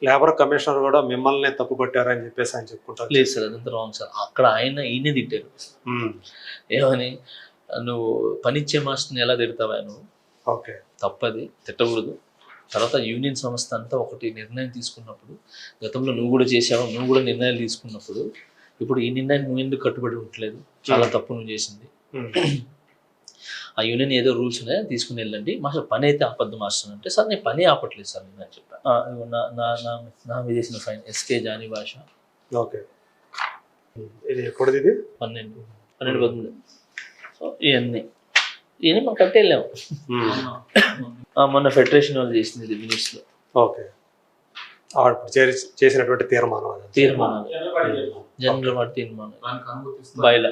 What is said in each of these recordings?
Labour commissioner కూడా మిమ్మల్ని తప్పు పట్టారని చెప్పేసి ఆయన చెప్పుకుంటారు. లేదు సార్, అదంతా రాంగ్ సార్. అక్కడ ఈయనే తిట్టారు. ఏమని, నువ్వు పనిచ్చే మాస్టర్ని ఎలా తిడతావా నువ్వు? ఓకే, తప్పది, తిట్టకూడదు. తర్వాత యూనియన్ సంస్థ అంతా ఒకటి నిర్ణయం తీసుకున్నప్పుడు, గతంలో నువ్వు కూడా చేసావు, నువ్వు కూడా నిర్ణయాలు తీసుకున్నప్పుడు ఇప్పుడు ఈ నిర్ణయాన్ని నువ్వు ఎందుకు కట్టుబడి ఉండట్లేదు? చాలా తప్పు నువ్వు చేసింది. ఆ యూనియన్ ఏదో రూల్స్ ఉన్నాయో తీసుకుని వెళ్ళండి, మాస్టర్ పని అయితే ఆపద్దు మాస్టర్ అంటే, సార్ నేను పని ఆపట్లేదు సార్ నేను చెప్పాను. నా మీద చేసిన ఫైన్ ఎస్కే జానీ భాష. ఓకే, ఇది ఎప్పుడుది? ఇది 12 సో ఇవన్నీ మనం కట్టి వెళ్ళాము. మొన్న ఫెడరేషన్ వాళ్ళు చేసింది ఇది మినిట్స్లో. ఓకే, చేసినటువంటి తీర్మానాలు జనరల్ వాటి తీర్మానం బయలా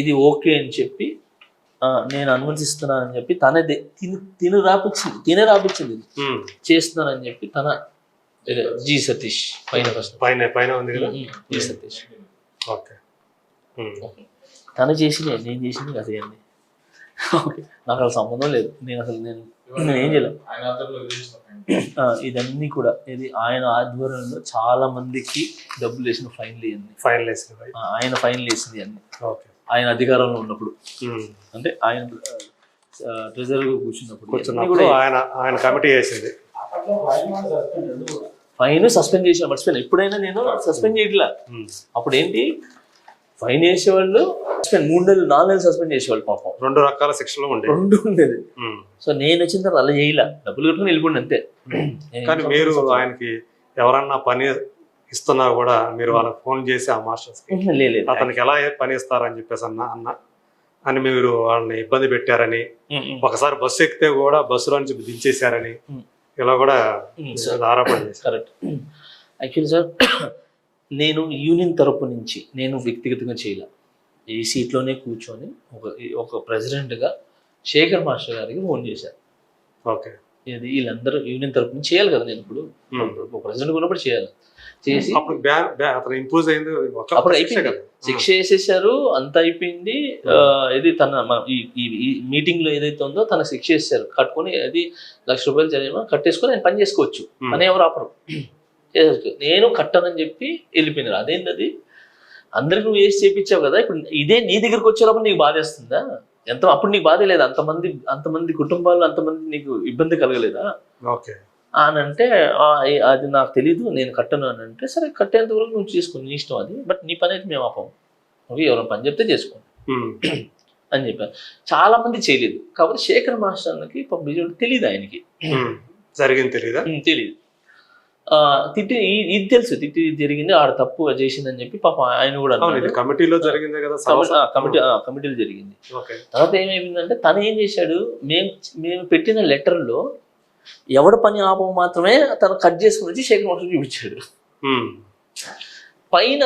ఇది ఓకే అని చెప్పి నేను అనుమతిస్తున్నానని చెప్పి తినే రాపించింది చేస్తున్నానని చెప్పి తన జి సతీష్ పైన ఉంది కదా, జి సతీష్. ఓకే, తను చేసింది, నేను చేసింది కదా ఇవన్నీ. ఓకే, నాకు అసలు సంబంధం లేదు. నేను ఏం చేయలేదు. ఇదన్నీ కూడా ఇది ఆయన ఆధ్వర్యంలో చాలా మందికి డబ్బులు వేసిన ఫైన్లు ఆయన ఫైన్లు వేసింది అన్ని ఆయన అధికారంలో ఉన్నప్పుడు. అంటే ఆయన ట్రెజరర్గా కూర్చున్నప్పుడు ఆయన కమిటీ వేసింది. ఫైన్ సస్పెండ్ చేసిన మర్చిపోయినా. ఎప్పుడైనా నేను సస్పెండ్ చేయట్లా. అప్పుడు ఏంటి, ఫైన్ వేసేవాళ్ళు 3 నెలలు 4 నెలలు సస్పెండ్ చేసేవాళ్ళు. పాపం 2 రకాల శిక్షలు ఉండేది. సో నేను వచ్చిన తర్వాత అలా చేయలే, డబ్బులు కట్టుకుని వెళ్ళిపోండి అంతే. కానీ మీరు ఆయనకి ఎవరన్నా పని ఇస్తున్నా కూడా మీరు వాళ్ళకి ఫోన్ చేసి ఆ మాస్టర్స్ అతనికి ఎలా పని ఇస్తారని చెప్పేసి అని మీరు వాళ్ళని ఇబ్బంది పెట్టారని, ఒకసారి బస్సు ఎక్కితే కూడా బస్సులో నుంచి దించేశారని ఇలా కూడా ఆరోపణ చేశారు. కరెక్ట్. యాక్చువల్లీ సార్, నేను యూనియన్ తరపు నుంచి నేను వ్యక్తిగతంగా చేయలే. ఈ సీట్లోనే కూర్చొని ఒక ప్రెసిడెంట్గా శేఖర్ మాస్టర్ గారికి ఫోన్ చేశాను. ఓకే, ఇది వీళ్ళందరూ యూనియన్ తరపు నుంచి చేయాలి కదా, నేను ఇప్పుడు ప్రెసిడెంట్ ఉన్నప్పుడు చేయాలి. చేసి అప్పుడు ఇంపోజ్ అయింది, అప్పుడు అయిపోయింది, శిక్ష వేసేసారు, అంత అయిపోయింది. ఇది తన ఈ మీటింగ్ లో ఏదైతే ఉందో తన శిక్ష వేసారు, కట్టుకొని అది ₹1,00,000 జరిగినా కట్టేసుకొని ఆయన పని చేసుకోవచ్చు, పని ఎవరు ఆపరు. నేను కట్టనని చెప్పి వెళ్ళిపోయినారు. అదేంటి, అది అందరికి నువ్వు వేసి చేయించావు కదా, ఇప్పుడు ఇదే నీ దగ్గరకు వచ్చేటప్పుడు నీకు బాధేస్తుందా? అప్పుడు నీకు బాధ లేదా? అంతమంది కుటుంబాలు, అంతమంది నీకు ఇబ్బంది కలగలేదా? ఓకే అని అంటే, అది నాకు తెలీదు, నేను కట్టను అని అంటే, సరే కట్టేంత వరకు నువ్వు చేసుకో, నీ ఇష్టం అది, బట్ నీ పని అయితే మేము ఆపము, ఓకే ఎవరైనా పని చెప్తే చేసుకోండి అని చెప్పారు. చాలా మంది చేయలేదు. కాబట్టి శేఖర్ మాస్టర్కి పబ్లిక్ తెలియదు, ఆయనకి జరిగింది తెలియదు. తిట్టి ఇది తెలుసు, తిట్టి జరిగింది, ఆడ తప్పు చేసిందని చెప్పి పాప ఆయన కూడా కమిటీలో జరిగింది కదా, కమిటీలో జరిగింది. తర్వాత ఏమైందంటే, తను ఏం చేశాడు, మేము పెట్టిన లెటర్లో ఎవడ పని ఆపం మాత్రమే తను కట్ చేసుకుని వచ్చి శేఖర్ మాస్టర్ చూపించాడు. పైన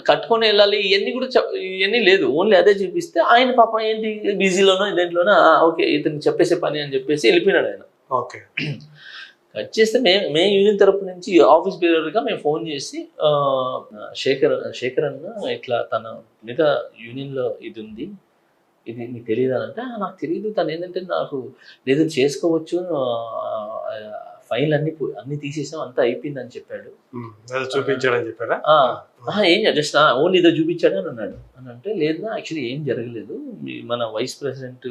కట్టుకొని వెళ్ళాలి ఇవన్నీ కూడా ఇవన్నీ లేదు, ఓన్లీ అదే చూపిస్తే ఆయన పాపం ఏంటి బిజీలోనో దేంట్లోనో ఓకే ఇతను చెప్పేసే పని అని చెప్పేసి వెళ్ళిపోయినాడు ఆయన. ఓకే, కట్ చేస్తే మేము యూనియన్ తరపు నుంచి ఆఫీస్ బేరర్గా మేము ఫోన్ చేసి శేఖర్ అన్న ఇట్లా తన మీద యూనియన్లో ఇది ఉంది, ఇది నీకు తెలియదు అని అంటే, నాకు తెలియదు. తను ఏంటంటే నాకు లేదు చేసుకోవచ్చు, ఫైల్ అన్ని తీసేసాం, అంతా అయిపోయింది అని చెప్పాడు. చూపించాడని చెప్పాడా? ఏం జస్ట్ ఓన్లీ ఇదో చూపించాడు అని అన్నాడు. అని అంటే, లేదు యాక్చువల్లీ ఏం జరగలేదు, మన వైస్ ప్రెసిడెంట్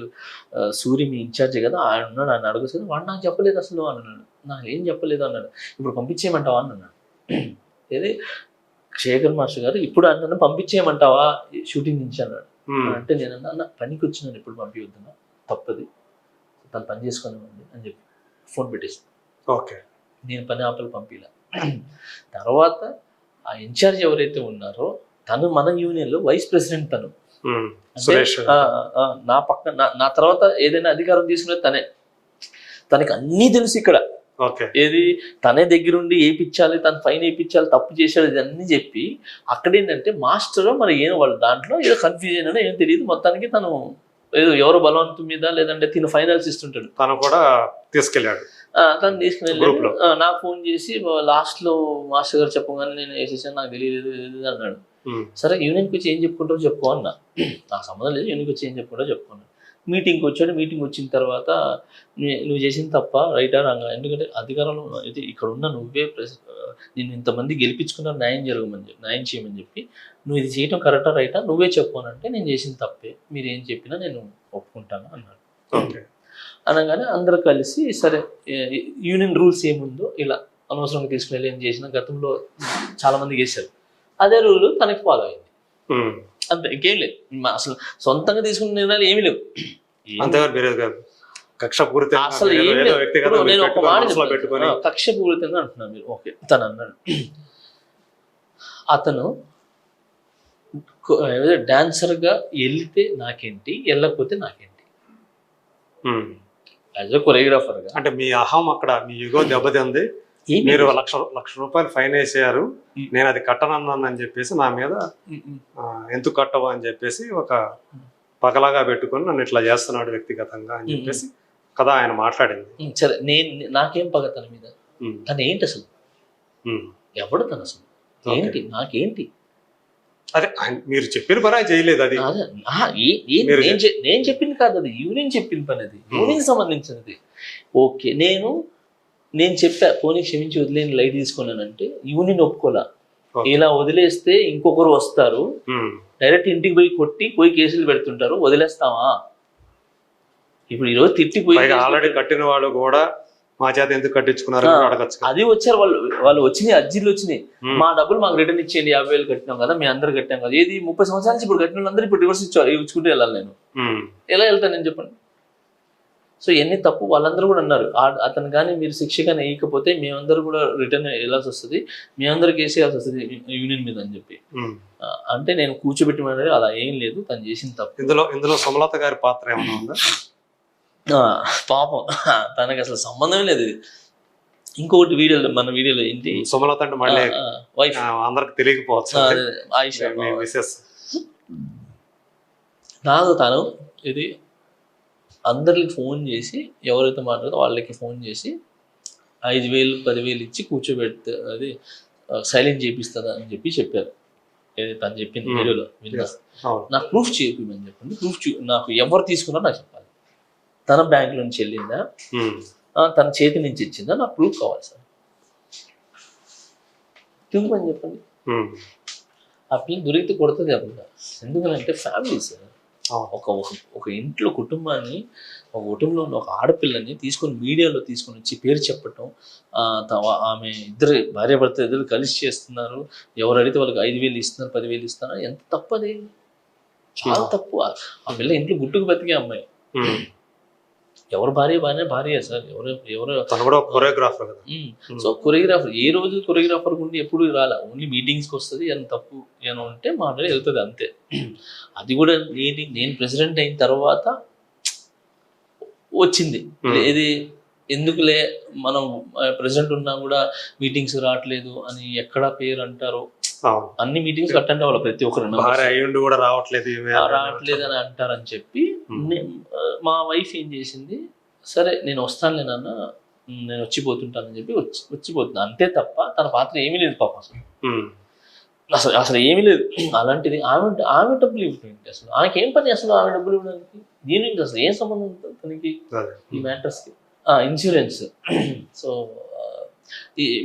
సూరి మీ ఇన్ఛార్జే కదా, ఆయన ఉన్నాడు, ఆయన అడుగుతుంది, వాడు నాకు చెప్పలేదు అసలు అని అన్నాడు. నాకు ఏం చెప్పలేదు అన్నాడు. ఇప్పుడు పంపించేయమంటావా అని అన్నాడు. ఏది శేఖర్ మాస్టర్ గారు ఇప్పుడు అన్న పంపించేయమంటావా షూటింగ్ నుంచి అన్నాడు. అంటే నేను అన్న పనికి వచ్చినాను, ఇప్పుడు పంపించొద్దున్నా, తప్పది, తను పని చేసుకునేవాడి అని చెప్పి ఫోన్ పెట్టేసాను. ఓకే, నేను పని ఆపలు పంపిలా. తర్వాత ఆ ఇన్ఛార్జ్ ఎవరైతే ఉన్నారో తను మన యూనియన్లో వైస్ ప్రెసిడెంట్, తను నా పక్కన నా తర్వాత ఏదైనా అధికారం తీసుకునేది తనే, తనకి అన్నీ తెలుసు ఇక్కడ. ఏది తనే దగ్గరుండి ఏపిచ్చాలి, తను ఫైన్ వేయించాలి, తప్పు చేశాడు ఇదన్నీ చెప్పి, అక్కడ ఏంటంటే మాస్టర్ మరి ఏం వాళ్ళ దాంట్లో ఏదో కన్ఫ్యూజన్ అని ఏం తెలియదు, మొత్తానికి తను ఏదో ఎవరో బలవంతం మీద లేదంటే తిను ఫైనల్స్ ఇస్తుంటాడు, తను కూడా తీసుకెళ్ళాడు. తను తీసుకుని నాకు ఫోన్ చేసి లాస్ట్లో మాస్టర్ గారు చెప్పగానే నేను వేసేసాను, నాకు తెలియదు అన్నాడు. సరే యూనియన్కి వచ్చి ఏం చెప్పుకుంటావు చెప్పుకో అన్నా, నాకు సంబంధం లేదు, యూనియన్కి వచ్చి ఏం చెప్పుకుంటావు చెప్పుకున్నాను. మీటింగ్కి వచ్చాడు. మీటింగ్ వచ్చిన తర్వాత నువ్వు చేసిన తప్ప రైటా రాంగా, ఎందుకంటే అధికారంలో ఇది ఇక్కడ ఉన్న నువ్వే నేను ఇంతమంది గెలిపించుకున్నారు న్యాయం న్యాయం చేయమని చెప్పి నువ్వు ఇది చేయటం కరెక్టా రైటా నువ్వే చెప్పు అని అంటే నేను చేసిన తప్పే, మీరు ఏం చెప్పినా నేను ఒప్పుకుంటాను అన్నాడు. అనగానే అందరూ కలిసి సరే యూనియన్ రూల్స్ ఏముందో ఇలా అనవసరంగా తీసుకుని ఏం చేసినా గతంలో చాలా మంది చేశారు, అదే రూల్ తనకి ఫాలో అయింది అంతే, ఇంకేం లేదు. అసలు సొంతంగా తీసుకున్న నిర్ణయాలు ఏమీ లేవు. అసలు ఏం లేదు. నేను ఒక మాట కక్షపూరితంగా అంటున్నాను మీరు. ఓకే, తను అన్నాడు అతను డాన్సర్ గా వెళ్తే నాకేంటి, వెళ్ళకపోతే నాకేంటి, యాజ్ అ కొరియోగ్రాఫర్ గా. అంటే మీ అహం అక్కడ మీ యుగో దెబ్బతింది, మీరు లక్ష రూపాయలు ఫైన్ వేసారు, నేను అది కట్టనన్నాను అని చెప్పేసి నా మీద ఎందుకు కట్టవు అని చెప్పేసి ఒక పగలాగా పెట్టుకొని నన్ను ఇట్లా చేస్తున్నాడు వ్యక్తిగతంగా అని చెప్పేసి కదా ఆయన మాట్లాడింది. సరే, నాకేం పగ తన మీద, తను ఏంటి అసలు, ఎవడు తను అసలు ఏంటి, నాకేంటి, అదే మీరు చెప్పిన పని ఆయన చేయలేదు. అది నేను చెప్పింది కాదు, అది యూనియన్ చెప్పిన పని, అది యూనియన్ సంబంధించినది. ఓకే, నేను చెప్పా పోనీ క్షమించి వదిలేని లైట్ తీసుకున్నానంటే యూనియన్ ఒప్పుకోలా. ఇలా వదిలేస్తే ఇంకొకరు వస్తారు, డైరెక్ట్ ఇంటికి పోయి కేసులు పెడుతుంటారు, వదిలేస్తావా? ఇప్పుడు ఈరోజు తిట్టిపోయి ఆల్రెడీ కట్టిన వాళ్ళు కూడా మా చేత ఎందుకు కట్టించుకున్నారు అది వచ్చారు వాళ్ళు వచ్చినాయి, అర్జీలు వచ్చినాయి, మా డబ్బులు మాకు రిటర్న్ ఇచ్చేయండి, 50,000 కట్టినాం కదా, మేము అందరు కట్టాం కదా, ఏది 30 సంవత్సరాల నుంచి ఇప్పుడు కట్టిన వాళ్ళందరూ ఇప్పుడు రివర్స్ ఇచ్చుకుంటూ వెళ్ళాలి, నేను ఎలా వెళ్తాను నేను చెప్పండి. సో ఎన్ని తప్పు వాళ్ళందరూ కూడా అన్నారు, అతను కానీ మీరు శిక్ష కానీ వేయకపోతే మేమందరూ కూడా రిటర్న్ వెళ్ళాల్సి వస్తుంది, మేమందరూ కేసు వేయాల్సి వస్తుంది యూనియన్ మీద అని చెప్పి అంటే నేను కూర్చోబెట్టి అలా ఏం లేదు, తను చేసిన తప్పు. ఇందులో సుమలత గారి పాత్ర ఏమైనా ఉందా? పాపం తనకి అసలు సంబంధమే లేదు. ఇంకొకటి వీడియోలో మన వీడియోలో ఏంటి, సుమలత అంటే మళ్ళీ వైఫ్ అందరికి తెలియకపోవచ్చు, ఆయిషా నాకు తను ఇది అందరికి ఫోన్ చేసి ఎవరైతే మాట్లాడో వాళ్ళకి ఫోన్ చేసి 5,000 10,000 ఇచ్చి కూర్చోబెడితే అది సైలెంట్ చేపిస్తుందా అని చెప్పి చెప్పారు. ఏదైతే తను చెప్పింది వీడియోలో విన్నా, నాకు ప్రూఫ్ చేయించమని చెప్పండి, ప్రూఫ్ నాకు ఎవరు తీసుకున్నారో నాకు చెప్పాలి, తన బ్యాంక్ నుంచి వెళ్ళిందా, తన చేతి నుంచి ఇచ్చిందా, నాకు ప్రూఫ్ కావాలి సార్, చూపని చెప్పండి. ఆ పిల్ల దొరికితే కొడుతుంది అప్పుడు, ఎందుకంటే ఫ్యామిలీ సార్, ఒక ఇంట్లో కుటుంబాన్ని, ఒక కుటుంబంలో ఉన్న ఒక ఆడపిల్లని తీసుకొని మీడియాలో తీసుకొని వచ్చి పేరు చెప్పటం, ఆమె ఇద్దరు భార్యాభర్త ఇద్దరు కలిసి చేస్తున్నారు, ఎవరు అడిగితే వాళ్ళకి 5,000 ఇస్తున్నారు, 10,000 ఇస్తున్నారు, ఎంత తప్పు అది, చాలా తప్పు. ఆ పిల్ల ఇంట్లో గుట్టుకు బతికే అమ్మాయి, ఎవరు భార్య సార్, ఎవరు కొరియోగ్రాఫర్. సో కొరియోగ్రాఫర్ ఏ రోజు కొరియోగ్రాఫర్ ఉండి ఎప్పుడు రాలే, ఓన్లీ మీటింగ్స్కి వస్తుంది, అని తప్పు ఏమో ఉంటే మాట్లాడి వెళ్తుంది అంతే. అది కూడా నేను ప్రెసిడెంట్ అయిన తర్వాత వచ్చింది, ఇది ఎందుకులే మనం ప్రెసిడెంట్ ఉన్నా కూడా మీటింగ్స్ రావట్లేదు అని ఎక్కడ పేరు అంటారో, అన్ని మీటింగ్స్ అటెండ్ అవ్వాలి ప్రతి ఒక్కరు, రావట్లేదు అని అంటారని చెప్పి మా వైఫ్ ఏం చేసింది, సరే నేను వస్తానులేనన్నా, నేను వచ్చిపోతుంటానని చెప్పి వచ్చిపోతున్నా అంతే తప్ప తన పాత్ర ఏమీ లేదు పాప, అసలు ఏమీ లేదు. అలాంటిది ఆమె డబ్బులు ఇవ్వడానికి అసలు ఆమెకేం పని, అసలు ఆమె డబ్బులు ఇవ్వడానికి దీనికి అసలు ఏం సంబంధం ఉంటుంది తనకి ఈ మ్యాటర్స్కి. ఇన్సూరెన్స్, సో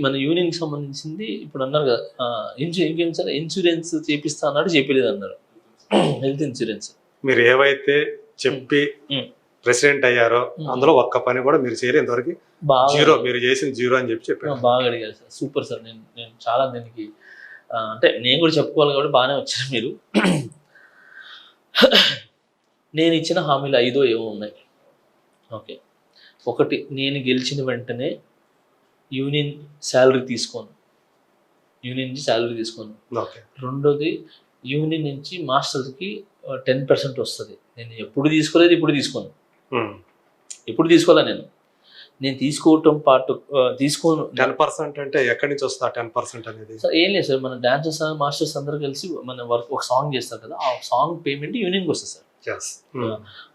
మన యూనియన్కి సంబంధించింది ఇప్పుడు అన్నారు కదా, ఇంకేం సార్ ఇన్సూరెన్స్ చేపిస్తా అన్నాడు, చెప్పలేదు అన్నారు, హెల్త్ ఇన్సూరెన్స్. మీరు ఏవైతే చెప్పి ప్రెసిడెంట్ అయ్యారో అందులో ఒక్క పని కూడా మీరు చేయలేదు ఇంతవరకు, జీరో, మీరు చేసిన జీరో అని చెప్పారు. బాగా అడిగారు సార్, సూపర్ సార్. నేను చాలా దీనికి అంటే నేను కూడా చెప్పుకోవాలి కాబట్టి బాగానే వచ్చారు మీరు. నేను ఇచ్చిన హామీలు 5 ఏవో ఉన్నాయి. ఓకే, ఒకటి, నేను గెలిచిన వెంటనే యూనియన్ శాలరీ తీసుకోను, యూనియన్ నుంచి శాలరీ తీసుకోను. రెండోది, యూనియన్ నుంచి మాస్టర్స్కి 10% వస్తుంది. నేను ఎప్పుడు తీసుకోలేదు, ఇప్పుడు తీసుకోను, ఎప్పుడు తీసుకోలే. నేను తీసుకోవటం పాటు తీసుకోను. 10% అంటే ఎక్కడి నుంచి వస్తా 10% అనేది? సార్ ఏం లేదు సార్, మన డాన్సర్స్ మాస్టర్స్ అందరూ కలిసి మన వర్క్ ఒక సాంగ్ చేస్తారు కదా, ఆ సాంగ్ పేమెంట్ యూనియన్కి వస్తుంది సార్.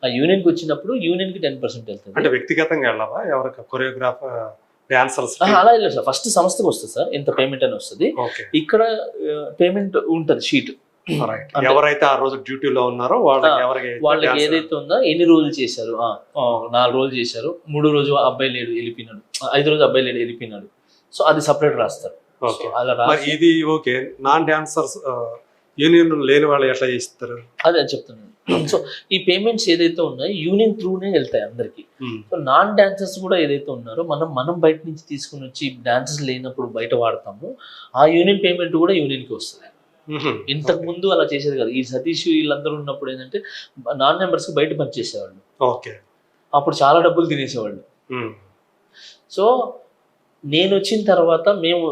ఆ యూనియన్కి వచ్చినప్పుడు యూనియన్కి 10% వెళ్తుంది. అంటే వ్యక్తిగతంగా వెళ్ళవా ఎవరికి, కొరియోగ్రాఫర్ డాన్సర్స్ అలా వెళ్ళదు సార్, ఫస్ట్ సంస్థకు వస్తుంది సార్, ఎంత పేమెంట్ అని వస్తుంది. ఇక్కడ పేమెంట్ ఉంటుంది షీట్, ఎవరైతే ఆ రోజు డ్యూటీలో ఉన్నారో వాళ్ళకి ఏదైతే ఉందో ఎన్ని రోజులు చేశారు, 4 రోజులు చేశారు, 3 రోజు అబ్బాయి లేడు వెళ్ళిపోయినాడు, 5 రోజు అబ్బాయి లేడు వెళ్ళిపోయినాడు, సో అది సపరేట్ రాస్తారు. ఇది ఓకే. నాన్ డాన్సర్స్ యూనియన్ లేని వాళ్ళు ఎట్లా చేస్తారు? అదే చెప్తున్నాను. సో ఈ పేమెంట్స్ ఏదైతే ఉన్నాయో యూనియన్ త్రూనే వెళ్తాయి అందరికి. సో నాన్ డాన్సర్స్ కూడా ఏదైతే ఉన్నారో మనం బయట నుంచి తీసుకుని వచ్చి డాన్సర్స్ లేనప్పుడు బయట వాడతాము, ఆ యూనియన్ పేమెంట్ కూడా యూనియన్కి వస్తుంది. ఇంతకు ముందు అలా చేసేది కదా. ఈ సతీష్ వీళ్ళందరూ ఉన్నప్పుడు ఏంటంటే నాన్ మెంబర్స్ కి బయట పనిచేసేవాళ్ళు, అప్పుడు చాలా డబ్బులు తినేసేవాళ్ళు. సో నేను వచ్చిన తర్వాత మేము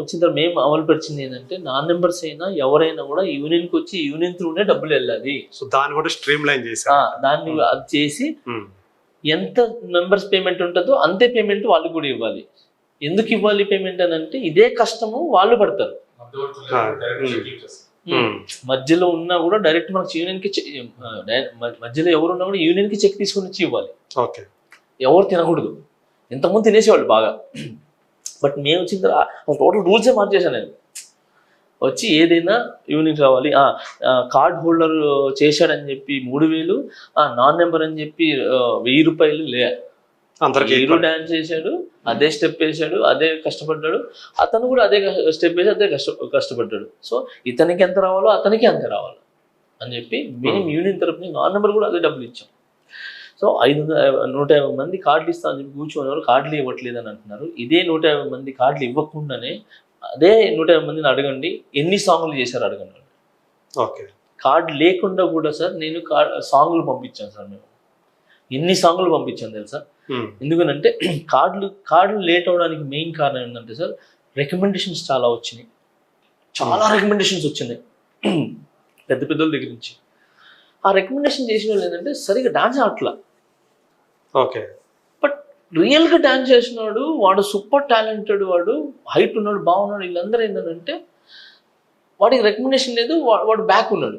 అమలు పరిచింది ఏంటంటే నాన్ మెంబర్స్ అయినా ఎవరైనా కూడా యూనియన్కి వచ్చి యూనియన్ త్రూనే డబ్బులు వెళ్ళాలి. సో దాన్ని కూడా స్ట్రీమ్ లైన్ చేసి దాన్ని అది చేసి ఎంత మెంబర్స్ పేమెంట్ ఉంటుందో అంతే పేమెంట్ వాళ్ళకి కూడా ఇవ్వాలి. ఎందుకు ఇవ్వాలి పేమెంట్ అని అంటే ఇదే కష్టము వాళ్ళు పడతారు. మధ్యలో ఉన్నా కూడా డైరెక్ట్ మనకి యూనియన్ కి మధ్యలో ఎవరు ఉన్నా కూడా యూనియన్ కి చెక్ తీసుకుని వచ్చి ఇవ్వాలి. ఎవరు తినకూడదు. ఇంతకుముందు తినేసేవాళ్ళు బాగా, బట్ మేము వచ్చిన తర్వాత టోటల్ రూల్సే మార్చేసాను నేను. వచ్చి ఏదైనా యూనియన్ కావాలి, కార్డ్ హోల్డర్ చేశాడని చెప్పి 3000, నాన్ మెంబర్ అని చెప్పి 1000 రూపాయలు లే. హీరో డాన్స్ చేశాడు, అదే స్టెప్ వేసాడు, అదే కష్టపడ్డాడు, అతను కూడా అదే స్టెప్ వేసి అదే కష్టపడ్డాడు. సో ఇతనికి ఎంత రావాలో అతనికి అంత రావాలి అని చెప్పి మేము యూనియన్ తరపున నాన్ మెంబర్ కూడా అదే డబ్బులు ఇచ్చాం. సో 150 మంది కార్డులు ఇస్తా అని చెప్పి కూర్చున్నారు, కార్డులు ఇవ్వట్లేదు అని అంటున్నారు. ఇదే 150 మంది కార్డులు ఇవ్వకుండానే అదే 150 మందిని అడగండి ఎన్ని సాంగ్లు చేశారు అడగండి. కార్డు లేకుండా కూడా సార్ నేను సాంగ్లు పంపించాను సార్. మేము ఎన్ని సాంగ్లు పంపించాను తెలుసా? ఎందుకనంటే కార్డులు లేట్ అవడానికి మెయిన్ కారణం ఏంటంటే సార్ రికమెండేషన్స్ చాలా వచ్చినాయి, చాలా రికమెండేషన్స్ వచ్చినాయి పెద్ద పెద్దల దగ్గర నుంచి. ఆ రికమెండేషన్ చేసిన వాళ్ళు ఏంటంటే సరిగ్గా డాన్స్ ఆడట్లా. బట్ రియల్గా డాన్స్ చేసినాడు వాడు, సూపర్ టాలెంటెడ్ వాడు, హైట్ ఉన్నాడు, బాగున్నాడు, వీళ్ళందరూ ఏంటంటే వాడికి రికమెండేషన్ లేదు, వాడు బ్యాక్ ఉన్నాడు.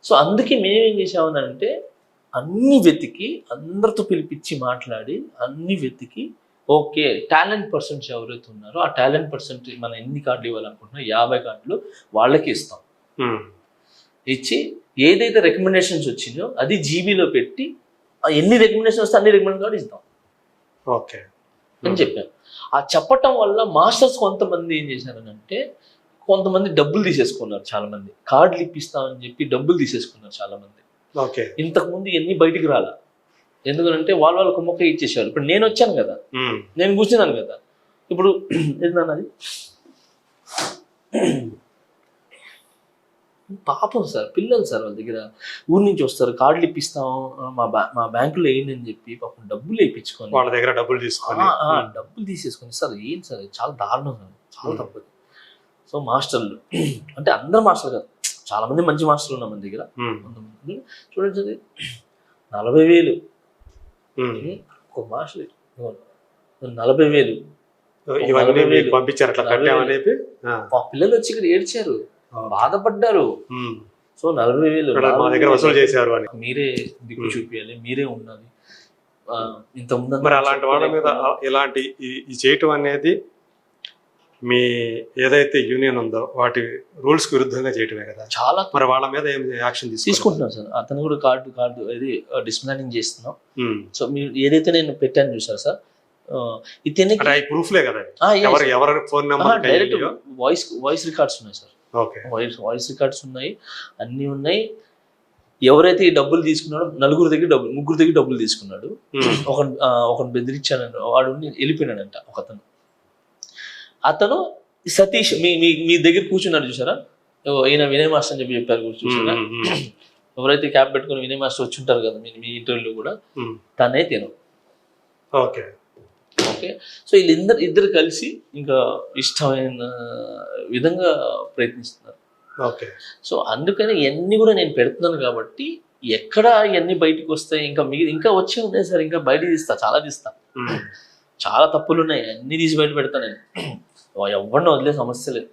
సో అందుకే మేమేం చేసామనంటే అన్ని వెతికి అందరితో పిలిపించి మాట్లాడి అన్ని వెతికి ఓకే టాలెంట్ పర్సన్స్ ఎవరైతే ఉన్నారో ఆ టాలెంట్ పర్సెంట్ మనం ఎన్ని కార్డులు ఇవ్వాలనుకుంటున్నాం 50 కార్డులు వాళ్ళకి ఇస్తాం. ఇచ్చి ఏదైతే రికమెండేషన్స్ వచ్చినాయో అది జీబీలో పెట్టి ఎన్ని రికమెండేషన్ వస్తే అన్ని రికమెండేషన్ కార్డు ఇస్తాం అని చెప్పాను. ఆ చెప్పటం వల్ల మాస్టర్స్ కొంతమంది ఏం చేశారనంటే కొంతమంది డబ్బులు తీసేసుకున్నారు, చాలా మంది కార్డులు ఇప్పిస్తామని చెప్పి డబ్బులు తీసేసుకున్నారు చాలా మంది. ఇంతకు ముందు ఎన్ని బయటికి రాలా, ఎందుకంటే వాళ్ళ కుమ్మక్క ఇచ్చేసారు. ఇప్పుడు నేను వచ్చాను కదా, నేను కూర్చున్నాను కదా, ఇప్పుడు ఏంటన్నది పాపం సార్, పిల్లలు సార్ వాళ్ళ దగ్గర ఊరి నుంచి వస్తారు, కార్డులు ఇప్పిస్తాం మా బ్యాంకులో వేయండి అని చెప్పి పాపం డబ్బులు వేయించుకొని వాళ్ళ దగ్గర డబ్బులు తీసేసుకొని సార్ ఏంటి సార్ చాలా దారుణం సార్, చాలా తప్పదు. సో మాస్టర్లు అంటే అందరు మాస్టర్లు కాదు, చాలా మంది మంచి మాస్టర్లు ఉన్నారు మన దగ్గర. కొంతమంది చూడండి 40,000 ఒక మాస్టర్ 40,000 పంపించారు. మా పిల్లలు వచ్చి ఇక్కడ ఏడ్చారు, బాధపడ్డారు. సో 40,000 మీరే దిక్కు చూపించాలి, మీరే ఉండాలి. ఇంత మరి అలాంటి వాళ్ళ మీద ఇలాంటి చేయటం అనేది మీ ఏదైతే యూనియన్ ఉందో వాటి రూల్స్ కి విరుద్ధంగా చేయటమే కదా. చాలా మరి వాళ్ళ మీద ఏం యాక్షన్ తీసుకుంటున్నాం సార్. అతను కూడా కార్డు ఇది డిస్ప్లానింగ్ చేస్తున్నాం. సో మీరు ఏదైతే నేను పెట్టాను చూసారు సార్, ఇతనికి ప్రూఫ్లే కదా, ఎవరి phone number direct voice records ఉన్నాయి సార్. వాయిస్ రికార్డ్స్ ఉన్నాయి, అన్ని ఉన్నాయి. ఎవరైతే ఈ డబ్బులు తీసుకున్నాడో ముగ్గురు దగ్గర డబ్బులు తీసుకున్నాడు. ఒకటి బెదిరించాడు, వాడు వెళ్ళిపోయినాడంట. అతను సతీష్ మీ దగ్గర కూర్చున్నాడు చూసారా, ఈయన వినయ్ మాస్టర్ అని చెప్పి చెప్పారు చూసారా. ఎవరైతే క్యాప్ పెట్టుకుని వినయ్ మాస్టర్ వచ్చి ఉంటారు కదా మీ ఇంటర్వ్యూలో కూడా, తనే తిను. ఓకే. సో ఇద్దరు కలిసి ఇంకా ఇష్టమైన విధంగా ప్రయత్నిస్తున్నారు. సో అందుకని ఇవన్నీ కూడా నేను పెడుతున్నాను కాబట్టి ఎక్కడ ఇవన్నీ బయటకు వస్తాయి, ఇంకా వచ్చి ఉన్నాయి సార్, ఇంకా బయట తీస్తా, చాలా తీస్తా. చాలా తప్పులు ఉన్నాయి, అన్ని తీసి బయట పెడతా నేను. ఎవరిని వదిలే సమస్య లేదు.